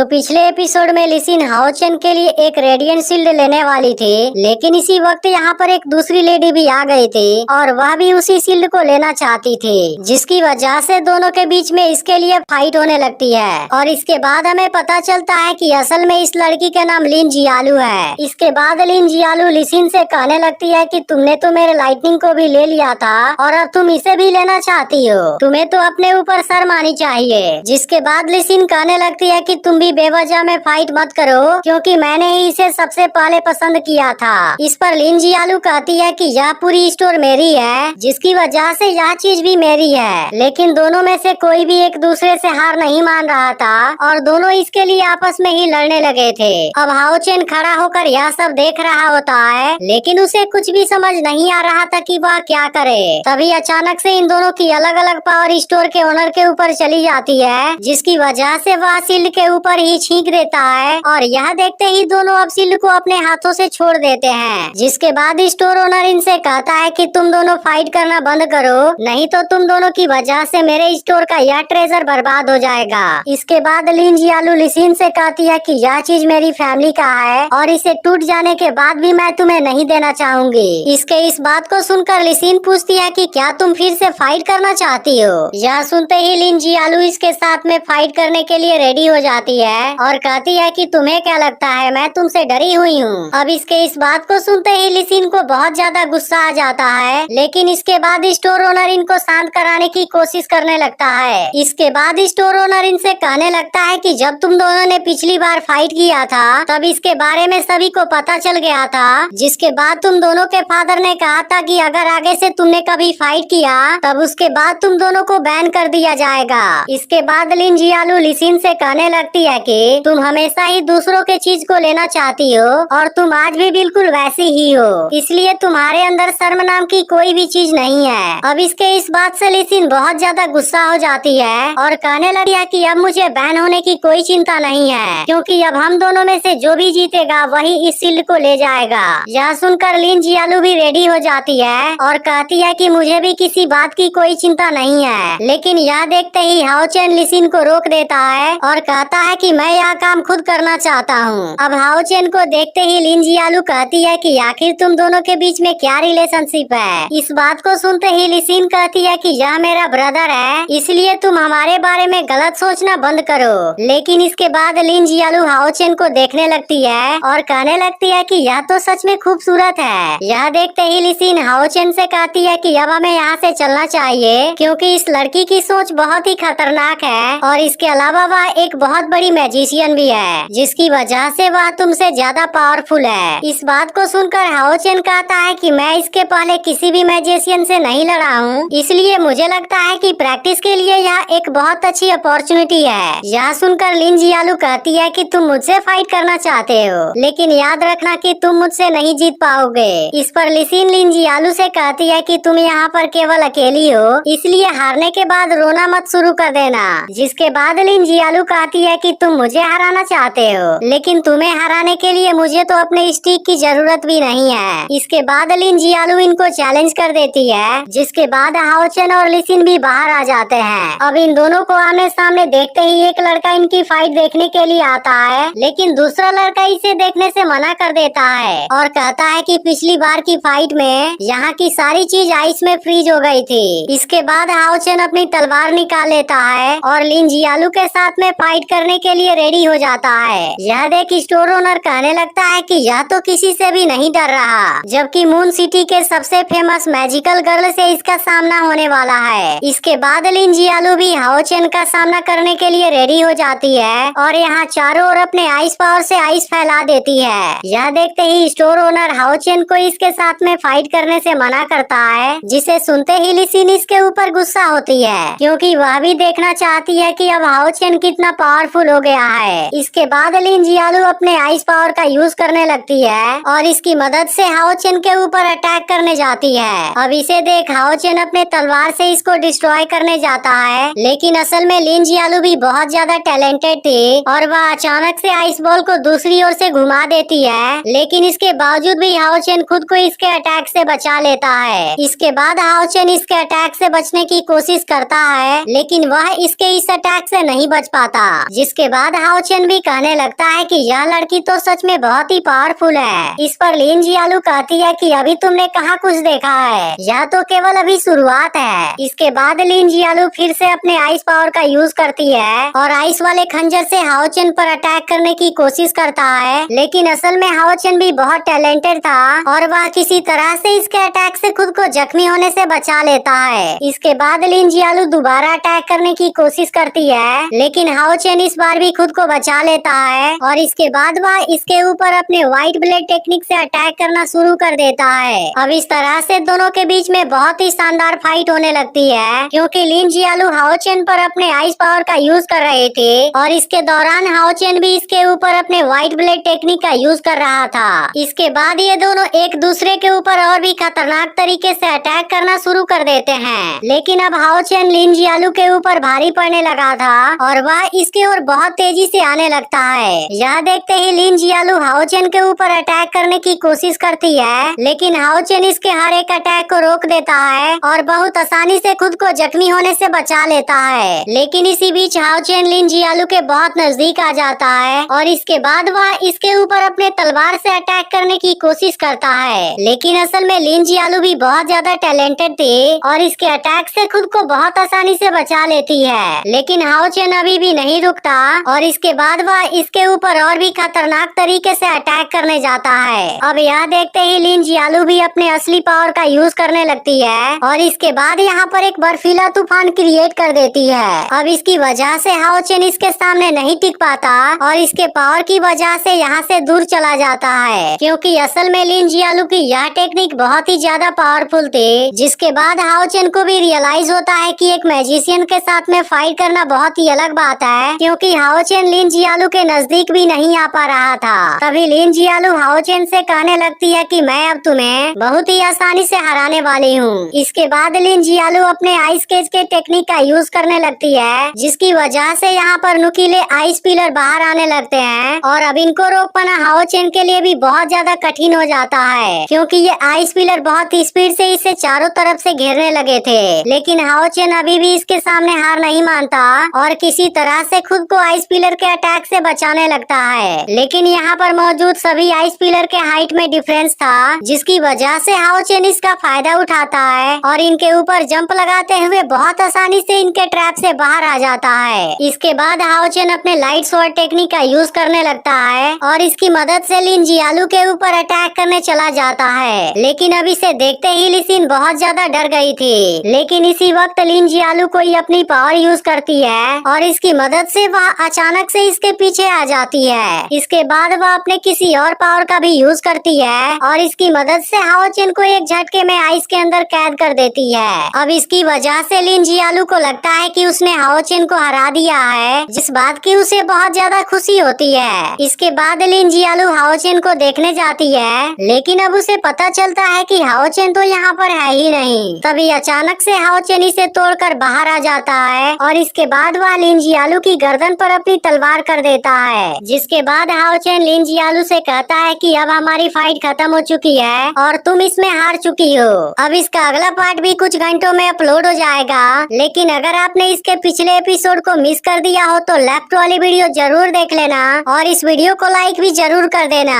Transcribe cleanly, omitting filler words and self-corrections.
तो पिछले एपिसोड में लिसिन हाओचेन के लिए एक रेडिएंट शील्ड लेने वाली थी, लेकिन इसी वक्त यहाँ पर एक दूसरी लेडी भी आ गई थी और वह भी उसी शील्ड को लेना चाहती थी, जिसकी वजह से दोनों के बीच में इसके लिए फाइट होने लगती है। और इसके बाद हमें पता चलता है कि असल में इस लड़की का नाम लिन जियालू है। इसके बाद लिन जियालू लिसिन से कहने लगती है कि तुमने तो मेरे लाइटनिंग को भी ले लिया था और अब तुम इसे भी लेना चाहती हो, तुम्हें तो अपने ऊपर शर्म आनी चाहिए। जिसके बाद लिसिन कहने लगती है कि तुम भी बेवजह में फाइट मत करो, क्योंकि मैंने ही इसे सबसे पहले पसंद किया था। इस पर लिन जियालू कहती है कि यह पूरी स्टोर मेरी है, जिसकी वजह से यह चीज भी मेरी है। लेकिन दोनों में से कोई भी एक दूसरे से हार नहीं मान रहा था और दोनों इसके लिए आपस में ही लड़ने लगे थे। अब हाओचेन खड़ा होकर यह सब देख रहा होता है, लेकिन उसे कुछ भी समझ नहीं आ रहा था कि वह क्या करे। तभी अचानक से इन दोनों की अलग अलग पावर स्टोर के ओनर के ऊपर चली जाती है, जिसकी वजह से वह शील्ड के ऊपर ही छींक देता है और यह देखते ही दोनों अब शील्ड को अपने हाथों से छोड़ देते हैं। जिसके बाद स्टोर ओनर इनसे कहता है कि तुम दोनों फाइट करना बंद करो, नहीं तो तुम दोनों की वजह से मेरे स्टोर का यह ट्रेजर बर्बाद हो जाएगा। इसके बाद लिन जियालू लिसिन से कहती है कि यह चीज मेरी फैमिली का है और इसे टूट जाने के बाद भी मैं तुम्हें नहीं देना चाहूंगी। इसके इस बात को सुनकर लिसिन पूछती है कि क्या तुम फिर से फाइट करना चाहती हो। यह सुनते ही लिन जियालू इसके साथ में फाइट करने के लिए रेडी हो जाती है और कहती है कि तुम्हें क्या लगता है मैं तुमसे डरी हुई हूँ। अब इसके इस बात को सुनते ही लिसिन को बहुत ज्यादा गुस्सा आ जाता है, लेकिन इसके बाद स्टोर ओनर इनको शांत कराने की कोशिश करने लगता है। इसके बाद स्टोर ओनर इनसे कहने लगता है कि जब तुम दोनों ने पिछली बार फाइट किया था तब इसके बारे में सभी को पता चल गया था, जिसके बाद तुम दोनों के फादर ने कहा था कि अगर आगे से तुमने कभी फाइट किया तब उसके बाद तुम दोनों को बैन कर दिया जाएगा। इसके बाद लिन जियालू लिसिन से कहने लगती है कि तुम हमेशा ही दूसरों के चीज को लेना चाहती हो और तुम आज भी बिल्कुल वैसी ही हो, इसलिए तुम्हारे अंदर शर्म नाम की कोई भी चीज नहीं है। अब इसके इस बात से लिसिन बहुत ज्यादा गुस्सा हो जाती है और कहने लगी है कि अब मुझे बैन होने की कोई चिंता नहीं है, क्योंकि अब हम दोनों में से जो भी जीतेगा वही इस शील्ड को ले जाएगा। यह सुनकर लिन जियालू भी रेडी हो जाती है और कहती है कि मुझे भी किसी बात की कोई चिंता नहीं है। लेकिन यह देखते ही हाओचेन लिसिन को रोक देता है और कहता है कि मैं यह काम खुद करना चाहता हूँ। अब हाओचेन को देखते ही लिन जियालू कहती है कि आखिर तुम दोनों के बीच में क्या रिलेशनशिप है। इस बात को सुनते ही लिसिन कहती है कि यह मेरा ब्रदर है, इसलिए तुम हमारे बारे में गलत सोचना बंद करो। लेकिन इसके बाद लिन जियालू हाओचेन को देखने लगती है और कहने लगती है कि यह तो सच में खूबसूरत है। यह देखते ही लिसिन हाओचेन से कहती है कि अब हमें यहाँ से चलना चाहिए, क्योंकि इस लड़की की सोच बहुत ही खतरनाक है और इसके अलावा वह एक बहुत बड़ी मैजिशियन भी है, जिसकी वजह से वह तुमसे ज्यादा पावरफुल है। इस बात को सुनकर हाओचेन कहता है कि मैं इसके पहले किसी भी मैजिशियन से नहीं लड़ा हूँ, इसलिए मुझे लगता है कि प्रैक्टिस के लिए यह एक बहुत अच्छी अपॉर्चुनिटी है। यह सुनकर लिन जियालू कहती है कि तुम मुझसे फाइट करना चाहते हो, लेकिन याद रखना कि तुम मुझसे नहीं जीत पाओगे। इस पर लिसिन लिन जियालू से कहती है कि तुम यहाँ पर केवल अकेली हो, इसलिए हारने के बाद रोना मत शुरू कर देना। जिसके बाद लिन जियालू कहती है कि तुम मुझे हराना चाहते हो, लेकिन तुम्हें हराने के लिए मुझे तो अपने स्टिक की जरूरत भी नहीं है। इसके बाद लिन जियालू इनको चैलेंज कर देती है, जिसके बाद हाओचेन और लिसिन भी बाहर आ जाते हैं। अब इन दोनों को आमने सामने देखते ही एक लड़का इनकी फाइट देखने के लिए आता है, लेकिन दूसरा लड़का इसे देखने से मना कर देता है और कहता है कि पिछली बार की फाइट में यहाँ की सारी चीज आइस में फ्रीज हो गई थी। इसके बाद हाओचेन अपनी तलवार निकाल लेता है और लिन जियालू के साथ में फाइट करने के लिए रेडी हो जाता है। यह देख स्टोर ओनर कहने लगता है कि यह तो किसी से भी नहीं डर रहा, जबकि मून सिटी के सबसे फेमस मैजिकल गर्ल से इसका सामना होने वाला है। इसके बाद लिन जियालू भी हाओचेन का सामना करने के लिए रेडी हो जाती है और यहाँ चारों ओर अपने आइस पावर से आइस फैला देती है। यह देखते ही स्टोर ओनर हाओचेन को इसके साथ में फाइट करने से मना करता है, जिसे सुनते ही लिसिन इसके ऊपर गुस्सा होती है, क्योंकि वह भी देखना चाहती है कि अब हाओचेन कितना पावरफुल हो गया है। इसके बाद लिन जियालू अपने आइस पावर का यूज करने लगती है और इसकी मदद से हाओचेन के ऊपर अटैक करने जाती है। अब इसे देख हाओचेन अपने तलवार से इसको डिस्ट्रॉय करने जाता है, लेकिन असल में लिन जियालू भी बहुत ज्यादा टैलेंटेड थी और वह अचानक से आइस बॉल को दूसरी ओर से घुमा देती है, लेकिन इसके बावजूद भी हाओचेन खुद को इसके अटैक से बचा लेता है। इसके बाद हाओचेन इसके अटैक से बचने की कोशिश करता है, लेकिन वह इसके इस अटैक से नहीं बच पाता। जिसके इसके बाद हाओ चेन भी कहने लगता है कि यह लड़की तो सच में बहुत ही पावरफुल है। इस पर लिन जियालू कहती है कि अभी तुमने कहाँ कुछ देखा है, यह तो केवल अभी शुरुआत है। इसके बाद लिन जियालू फिर से अपने आइस पावर का यूज करती है और आइस वाले खंजर से हाओ चेन पर अटैक करने की कोशिश करता है, लेकिन असल में हाओ चेन भी बहुत टैलेंटेड था और वह किसी तरह से इसके अटैक से खुद को जख्मी होने से बचा लेता है। इसके बाद लिन जियालू दोबारा अटैक करने की कोशिश करती है, लेकिन हाओ चेन इस बार भी खुद को बचा लेता है और इसके बाद वह इसके ऊपर अपने व्हाइट ब्लेड टेक्निक से अटैक करना शुरू कर देता है। अब इस तरह से दोनों के बीच में बहुत ही शानदार फाइट होने लगती है, क्योंकि लिन जियालू हाओ चेन पर अपने आइस पावर का यूज कर रहे थे और इसके दौरान हाओ चेन भी इसके ऊपर अपने व्हाइट ब्लेड टेक्निक का यूज कर रहा था। इसके बाद ये दोनों एक दूसरे के ऊपर और भी खतरनाक तरीके से अटैक करना शुरू कर देते हैं, लेकिन अब हाओ चेन लिन जियालू के ऊपर भारी पड़ने लगा था और वह इसके ओर बहुत तेजी से आने लगता है। यह देखते ही लिन जियालू हाओ चेन के ऊपर अटैक करने की कोशिश करती है, लेकिन हाओ चेन इसके हर एक अटैक को रोक देता है और बहुत आसानी से खुद को जख्मी होने से बचा लेता है। लेकिन इसी बीच हाओ चेन लिन जियालू के बहुत नजदीक आ जाता है और इसके बाद वह इसके ऊपर अपने तलवार से अटैक करने की कोशिश करता है, लेकिन असल में लिन जियालू भी बहुत ज्यादा टैलेंटेड थी और इसके अटैक से खुद को बहुत आसानी से बचा लेती है। लेकिन हाओ चेन अभी भी नहीं रुकता और इसके बाद वह इसके ऊपर और भी खतरनाक तरीके से अटैक करने जाता है। अब यह देखते ही लिन जियालू भी अपने असली पावर का यूज करने लगती है और इसके बाद यहाँ पर एक बर्फीला तूफान क्रिएट कर देती है। अब इसकी वजह से हाओ चेन इसके सामने नहीं टिक पाता और इसके पावर की वजह से यहाँ से दूर चला जाता है, क्योंकि असल में लिन जियालू की यह टेक्निक बहुत ही ज्यादा पावरफुल थी। जिसके बाद हाओ चेन को भी रियलाइज होता है कि एक मैजिशियन के साथ में फाइट करना बहुत ही अलग बात है, क्योंकि हाओ चेन लिन जियालू के नजदीक भी नहीं आ पा रहा था। तभी लिन जियालू हाओ चेन से कहने लगती है कि मैं अब तुम्हें बहुत ही आसानी से हराने वाली हूँ। इसके बाद लिन जियालू अपने आइस केज के टेक्निक का यूज करने लगती है, जिसकी वजह से यहाँ पर नुकीले आइस पिलर बाहर आने लगते हैं और अब इनको रोक पाना हाओ चेन के लिए भी बहुत ज्यादा कठिन हो जाता है, क्योंकि ये आइस पिलर बहुत स्पीड से इसे चारों तरफ से घेरने लगे थे। लेकिन हाओ चेन अभी भी इसके सामने हार नहीं मानता और किसी तरह से खुद को आइस पिलर के अटैक से बचाने लगता है। लेकिन यहाँ पर मौजूद सभी आइस पिलर के हाइट में डिफरेंस था, जिसकी वजह से हाओ चेन इसका फायदा उठाता है और इनके ऊपर जंप लगाते हुए बहुत आसानी से इनके ट्रैप से बाहर आ जाता है। इसके बाद हाओ चेन अपने लाइट स्वॉर्ड टेक्निक का यूज करने लगता है और इसकी मदद से लिन जियालू के ऊपर अटैक करने चला जाता है। लेकिन अब इसे देखते ही लिसिन बहुत ज्यादा डर गई थी, लेकिन इसी वक्त लिन जियालू कोई अपनी पावर यूज करती है और इसकी मदद से वह अचानक से इसके पीछे आ जाती है। इसके बाद वह अपने किसी और पावर का भी यूज करती है और इसकी मदद से हाओ चेन को एक झटके में आइस के अंदर कैद कर देती है। अब इसकी वजह से लिन जियालू को लगता है कि उसने हाओ चेन को हरा दिया है, जिस बात की उसे बहुत ज्यादा खुशी होती है। इसके बाद लिन जियालू हाओ चेन को देखने जाती है, लेकिन अब उसे पता चलता है कि हाओ चेन तो यहाँ पर है ही नहीं। तभी अचानक से हाओ चेन इसे तोड़कर बाहर आ जाता है और इसके बाद वह लिन जियालू की गर्दन पर अपनी तलवार कर देता है। जिसके बाद हाओ चेन लिन जियालू से कहता है कि अब हमारी फाइट खत्म हो चुकी है और तुम इसमें हार चुकी हो। अब इसका अगला पार्ट भी कुछ घंटों में अपलोड हो जाएगा, लेकिन अगर आपने इसके पिछले एपिसोड को मिस कर दिया हो तो लेफ्ट वाली वीडियो जरूर देख लेना और इस वीडियो को लाइक भी जरूर कर देना।